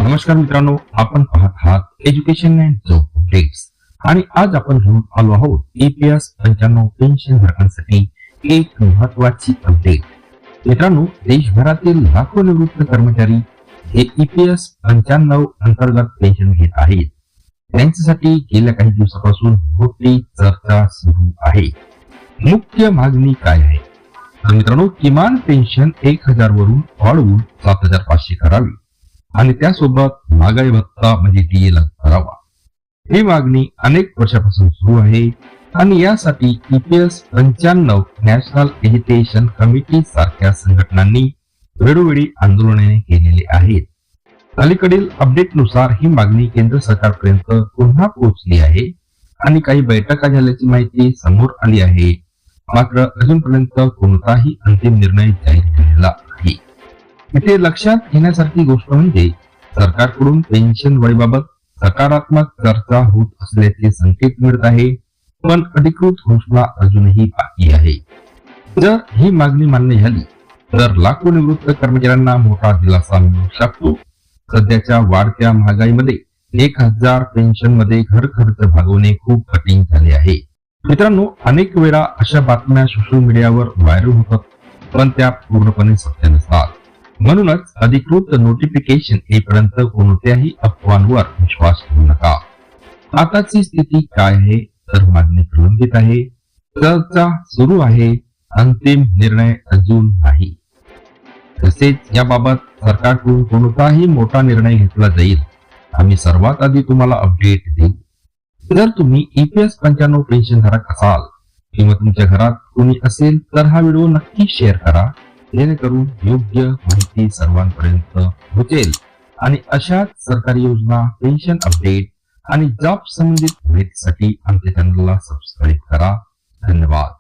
नमस्कार मित्रांनो, आपण पाहत आहात एज्युकेशन अँड जॉब अपडेट्स आणि आज आपण घेऊन आलो आहोत EPS 95 पेन्शन धारकांसाठी एक महत्त्वाची अपडेट. मित्रांनो, देशभरातील लाखो निवृत्त कर्मचारी हे EPS 95 अंतर्गत पेन्शन घेत आहेत. त्यांच्यासाठी गेल्या काही दिवसापासून मोठी चर्चा सुरू आहे. मुख्य मागणी काय आहे? तर मित्रांनो, किमान पेन्शन 1000 वरून वाढवून 7500 करावी आणि त्यासोबत महागाई भत्ता म्हणजे DA लागू करावा. ही मागणी अनेक वर्षापासून सुरू आहे आणि यासाठी EPS 95 नॅशनल एज्युकेशन कमिटी सारख्या संघटनांनी वेळोवेळी आंदोलने केलेली आहेत. अलीकडील अपडेटनुसार ही मागणी केंद्र सरकारपर्यंत पुन्हा पोहोचली आहे आणि काही बैठका झाल्याची माहिती समोर आली आहे. मात्र अजूनपर्यंत कोणताही अंतिम निर्णय जाहीर झालेला नाही. इथे लक्षात घेण्यासारखी गोष्ट म्हणजे सरकारकडून पेन्शन वाढीबाबत सकारात्मक चर्चा होत असल्याचे संकेत मिळत आहे, पण अधिकृत घोषणा अजूनही बाकी आहे. जर ही मागणी मान्य झाली तर लाखो निवृत्त कर्मचाऱ्यांना मोठा दिलासा मिळू शकतो. सध्याच्या वाढत्या महागाईमध्ये 1000 पेन्शन मध्ये घर खर्च भागवणे खूप कठीण झाले आहे. मित्रांनो, अनेक वेळा अशा बातम्या सोशल मीडियावर व्हायरल होतात, पण त्या पूर्णपणे सत्य नसतात. म्हणूनच अधिकृत नोटिफिकेशन येईपर्यंत कोणत्याही अफवांवर विश्वास ठेवू नका. आताची स्थिती काय आहे? तर मागणी प्रलंबित आहे, चर्चा सुरू आहे, अंतिम निर्णय अजून नाही. तसेच याबाबत सरकारकडून कोणताही मोठा निर्णय घेतला जाईल आम्ही सर्वात आधी तुम्हाला अपडेट देऊ. जर तुम्ही EPS 95 पेन्शन धारक असाल किंवा तुमच्या घरात कोणी असेल तर हा व्हिडिओ नक्की शेअर करा, जेणेकरून योग्य माहिती सर्वांपर्यंत पोहोचेल. आणि अशाच सरकारी योजना, पेन्शन अपडेट आणि जॉब संबंधित माहितीसाठी आमच्या चॅनलला सबस्क्राईब करा. धन्यवाद.